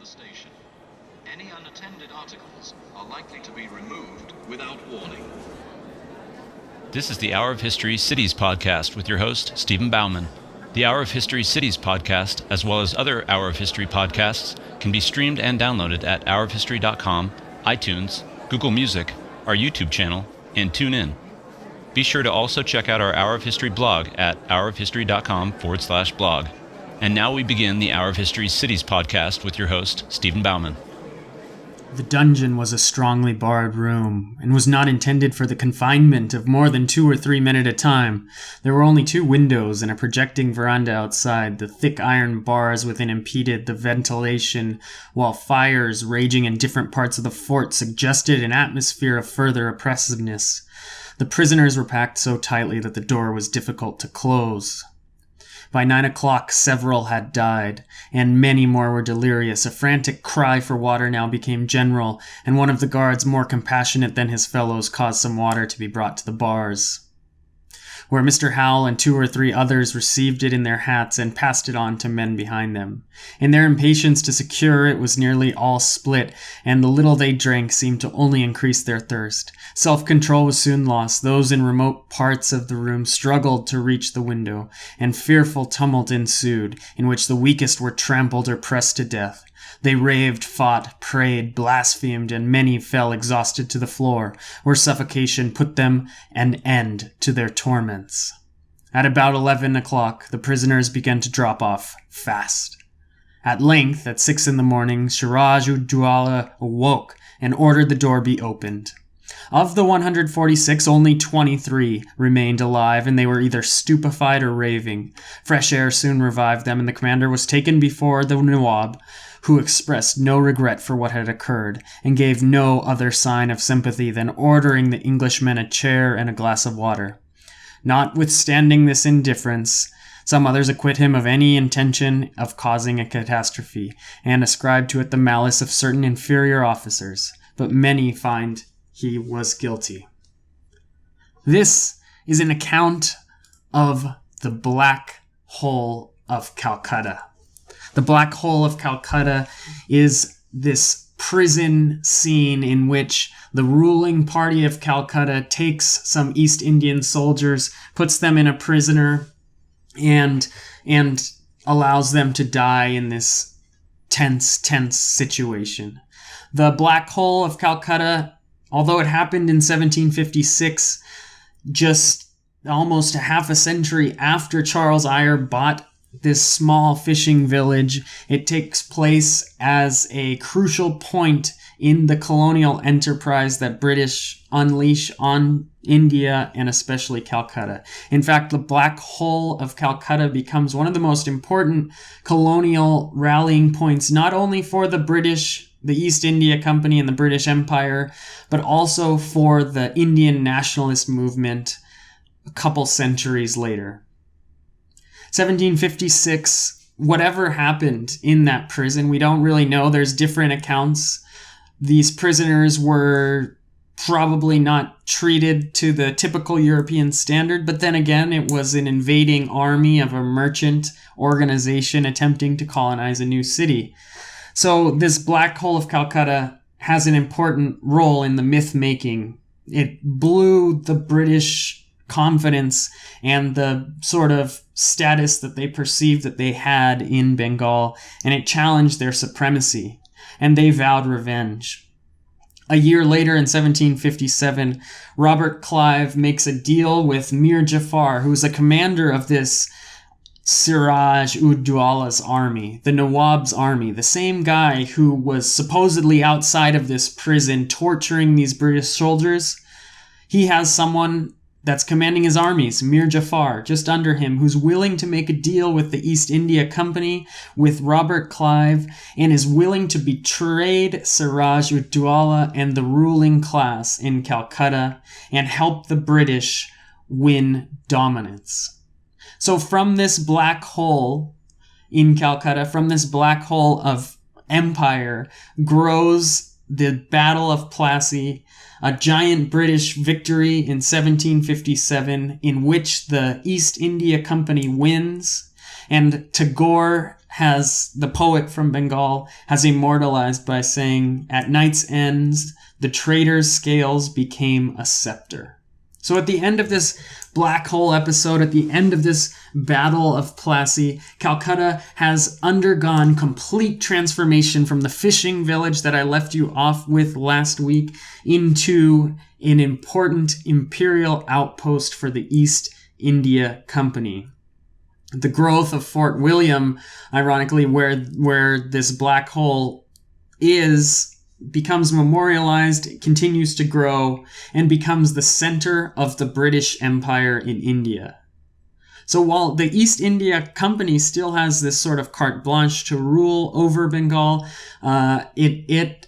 station. Any unattended articles are likely to be removed without warning. This is the Hour of History Cities podcast with your host, Stephen Bauman. The Hour of History Cities podcast, as well as other Hour of History podcasts, can be streamed and downloaded at hourofhistory.com, iTunes, Google Music, our YouTube channel, and TuneIn. Be sure to also check out our Hour of History blog at hourofhistory.com/blog. And now we begin the Hour of History Cities podcast with your host, Stephen Bauman. The dungeon was a strongly barred room, and was not intended for the confinement of more than 2 or 3 men at a time. There were only 2 windows and a projecting veranda outside. The thick iron bars within impeded the ventilation, while fires raging in different parts of the fort suggested an atmosphere of further oppressiveness. The prisoners were packed so tightly that the door was difficult to close. By 9 o'clock, several had died, and many more were delirious. A frantic cry for water now became general, and one of the guards, more compassionate than his fellows, caused some water to be brought to the bars, where Mr. Howell and 2 or 3 others received it in their hats and passed it on to men behind them. In their impatience to secure it was nearly all spilt, and the little they drank seemed to only increase their thirst. Self-control was soon lost. Those in remote parts of the room struggled to reach the window, and fearful tumult ensued, in which the weakest were trampled or pressed to death. They raved, fought, prayed, blasphemed, and many fell exhausted to the floor, where suffocation put them an end to their torments. At about 11 o'clock, the prisoners began to drop off fast. At length, at 6 in the morning, Siraj-ud-Dowlah awoke and ordered the door be opened. Of the 146, only 23 remained alive, and they were either stupefied or raving. Fresh air soon revived them, and the commander was taken before the Nawab, who expressed no regret for what had occurred, and gave no other sign of sympathy than ordering the Englishmen a chair and a glass of water. Notwithstanding this indifference, some others acquit him of any intention of causing a catastrophe, and ascribe to it the malice of certain inferior officers, but many find he was guilty. This is an account of the Black Hole of Calcutta. The Black Hole of Calcutta is this prison scene in which the ruling party of Calcutta takes some East Indian soldiers, puts them in a prisoner, and allows them to die in this tense situation. The Black Hole of Calcutta, although it happened in 1756, just almost a half a century after Charles Eyre bought this small fishing village, it takes place as a crucial point in the colonial enterprise that British unleash on India and especially Calcutta. In fact, the Black Hole of Calcutta becomes one of the most important colonial rallying points, not only for the British, the East India Company and the British Empire, but also for the Indian nationalist movement a couple centuries later. 1756, whatever happened in that prison, we don't really know. There's different accounts. These prisoners were probably not treated to the typical European standard, but then again, it was an invading army of a merchant organization attempting to colonize a new city. So this Black Hole of Calcutta has an important role in the myth-making. It blew the British confidence and the sort of status that they perceived that they had in Bengal, and it challenged their supremacy, and they vowed revenge. A year later, in 1757, Robert Clive makes a deal with Mir Jafar, who was a commander of this Siraj-ud-Dowlah's army, the Nawab's army, the same guy who was supposedly outside of this prison torturing these British soldiers. He has someone that's commanding his armies, Mir Jafar, just under him, who's willing to make a deal with the East India Company, with Robert Clive, and is willing to betray Siraj-ud-Dowlah and the ruling class in Calcutta and help the British win dominance. So from this black hole in Calcutta, from this black hole of empire, grows the Battle of Plassey, a giant British victory in 1757 in which the East India Company wins, and Tagore the poet from Bengal has immortalized by saying, "At night's ends, the traitor's scales became a scepter." So at the end of this black hole episode, at the end of this Battle of Plassey, Calcutta has undergone complete transformation from the fishing village that I left you off with last week into an important imperial outpost for the East India Company. The growth of Fort William, ironically, where this black hole becomes memorialized, continues to grow, and becomes the center of the British Empire in India. So while the East India Company still has this sort of carte blanche to rule over Bengal, it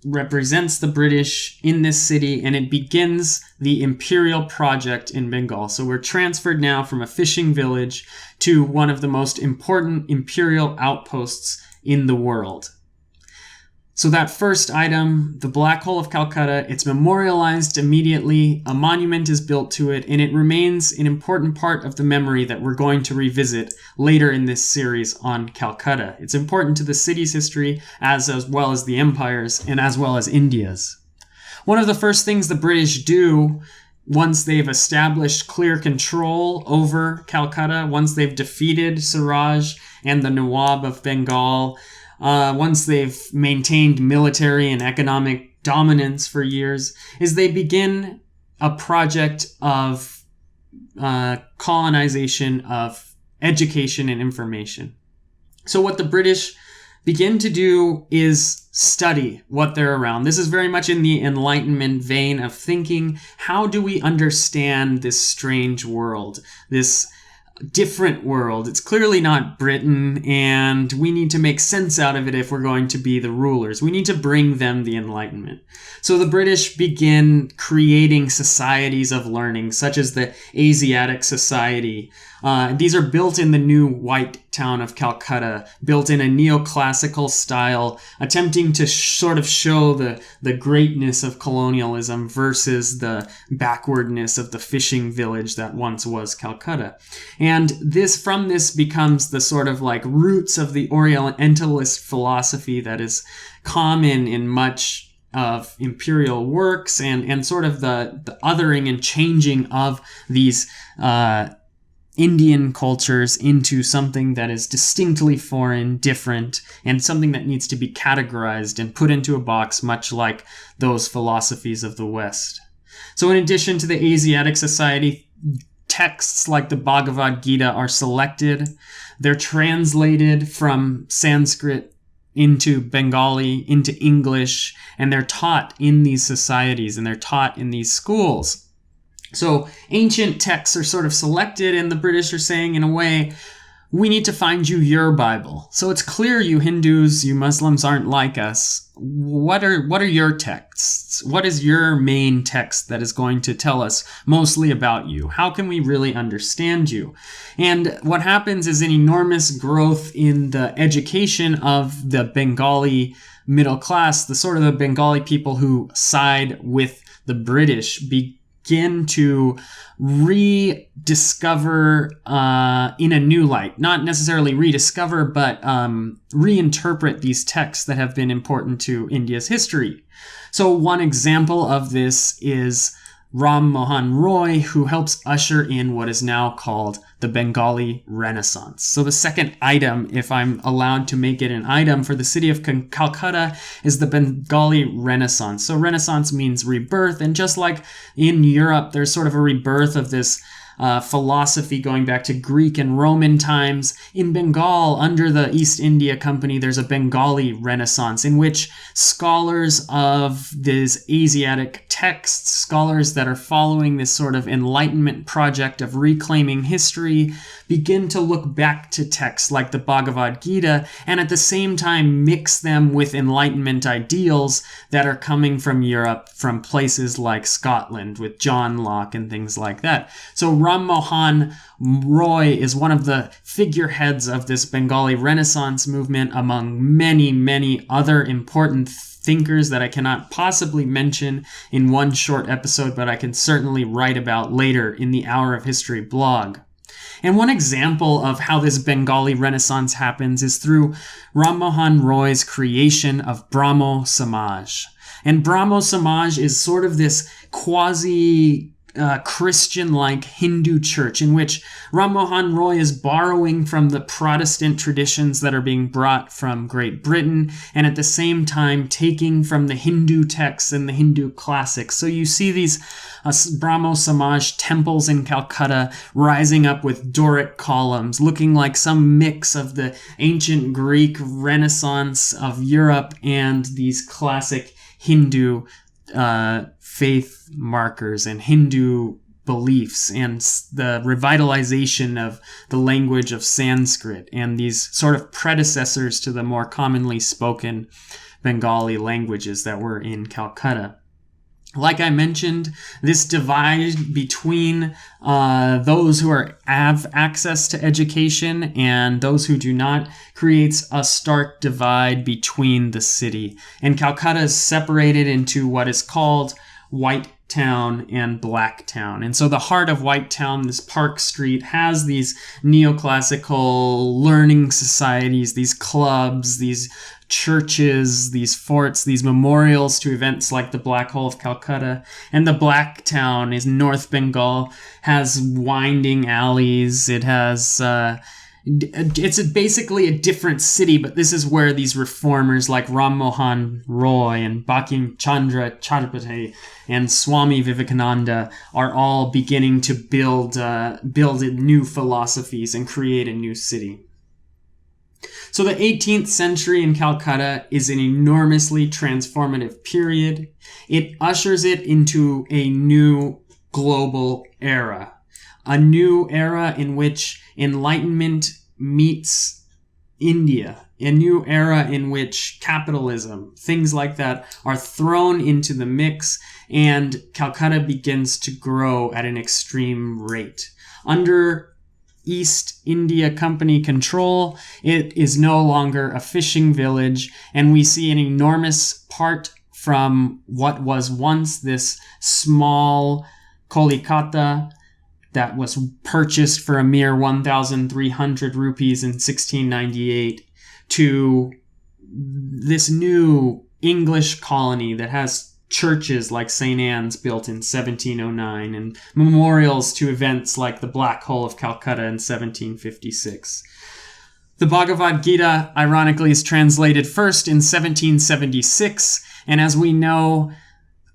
represents the British in this city, and it begins the imperial project in Bengal. So we're transferred now from a fishing village to one of the most important imperial outposts in the world. So that first item, the Black Hole of Calcutta, it's memorialized immediately, a monument is built to it, and it remains an important part of the memory that we're going to revisit later in this series on Calcutta. It's important to the city's history as well as the empire's and as well as India's. One of the first things the British do once they've established clear control over Calcutta, once they've defeated Siraj and the Nawab of Bengal, once they've maintained military and economic dominance for years, is they begin a project of colonization, of education and information. So what the British begin to do is study what they're around. This is very much in the Enlightenment vein of thinking, how do we understand this strange world, this different world? It's clearly not Britain, and we need to make sense out of it if we're going to be the rulers. We need to bring them the Enlightenment. So the British begin creating societies of learning, such as the Asiatic Society. These are built in the new white town of Calcutta, built in a neoclassical style, attempting to sort of show the greatness of colonialism versus the backwardness of the fishing village that once was Calcutta. And from this becomes the sort of like roots of the Orientalist philosophy that is common in much of imperial works, and sort of the othering and changing of these Indian cultures into something that is distinctly foreign, different, and something that needs to be categorized and put into a box, much like those philosophies of the West. So in addition to the Asiatic Society, texts like the Bhagavad Gita are selected. They're translated from Sanskrit into Bengali, into English, and they're taught in these societies, and they're taught in these schools. So ancient texts are sort of selected, and the British are saying, in a way, we need to find you your Bible. So it's clear you Hindus, you Muslims aren't like us. What are your texts? What is your main text that is going to tell us mostly about you? How can we really understand you? And what happens is an enormous growth in the education of the Bengali middle class, the sort of the Bengali people who side with the British, begin to rediscover in a new light. Not necessarily rediscover, but reinterpret these texts that have been important to India's history. So one example of this is Ram Mohan Roy, who helps usher in what is now called the Bengali Renaissance. So the second item, if I'm allowed to make it an item for the city of Calcutta, is the Bengali Renaissance. So Renaissance means rebirth, and just like in Europe, there's sort of a rebirth of this philosophy going back to Greek and Roman times. In Bengal, under the East India Company, there's a Bengali Renaissance in which scholars of these Asiatic texts, scholars that are following this sort of Enlightenment project of reclaiming history, begin to look back to texts like the Bhagavad Gita, and at the same time mix them with Enlightenment ideals that are coming from Europe, from places like Scotland with John Locke and things like that. So Ram Mohan Roy is one of the figureheads of this Bengali Renaissance movement, among many, many other important thinkers that I cannot possibly mention in one short episode, but I can certainly write about later in the Hour of History blog. And one example of how this Bengali Renaissance happens is through Ram Mohan Roy's creation of Brahmo Samaj. And Brahmo Samaj is sort of this quasi Christian-like Hindu church in which Ram Mohan Roy is borrowing from the Protestant traditions that are being brought from Great Britain, and at the same time taking from the Hindu texts and the Hindu classics. So you see these Brahmo Samaj temples in Calcutta rising up with Doric columns, looking like some mix of the ancient Greek Renaissance of Europe and these classic Hindu faith markers and Hindu beliefs, and the revitalization of the language of Sanskrit and these sort of predecessors to the more commonly spoken Bengali languages that were in Calcutta. Like I mentioned, this divide between those who have access to education and those who do not creates a stark divide between the city. And Calcutta is separated into what is called White Town and Black Town. And so the heart of White Town, this Park Street, has these neoclassical learning societies, these clubs, these churches, these forts, these memorials to events like the Black Hole of Calcutta. And the Black Town is North Bengal, has winding alleys. It has it's basically a different city, but this is where these reformers like Ram Mohan Roy and Bankim Chandra Chatterjee and Swami Vivekananda are all beginning to build new philosophies and create a new city. So the 18th century in Calcutta is an enormously transformative period. It ushers it into a new global era. A new era in which Enlightenment meets India. A new era in which capitalism, things like that, are thrown into the mix, and Calcutta begins to grow at an extreme rate. Under East India Company control, it is no longer a fishing village, and we see an enormous part from what was once this small Kolkata that was purchased for a mere 1,300 rupees in 1698 to this new English colony that has churches like St. Anne's built in 1709 and memorials to events like the Black Hole of Calcutta in 1756. The Bhagavad Gita, ironically, is translated first in 1776, and as we know,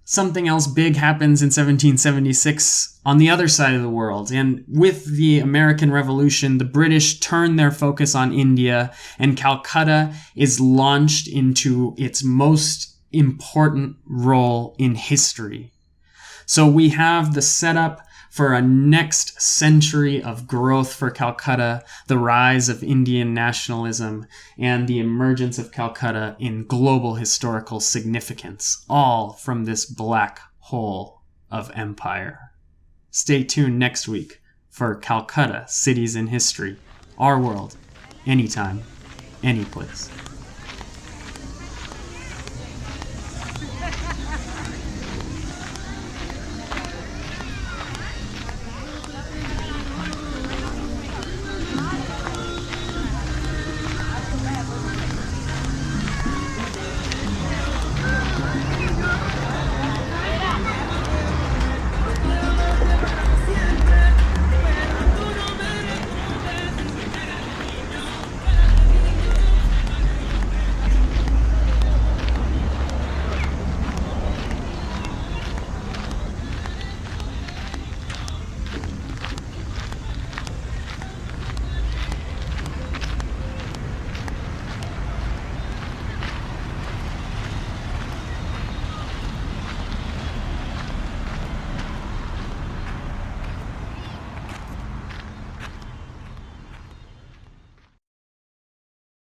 something else big happens in 1776 on the other side of the world. And with the American Revolution, the British turn their focus on India, and Calcutta is launched into its most important role in history. So we have the setup for a next century of growth for Calcutta, the rise of Indian nationalism, and the emergence of Calcutta in global historical significance, all from this black hole of empire. Stay tuned next week for Calcutta, Cities in History, Our World, Anytime, Anyplace.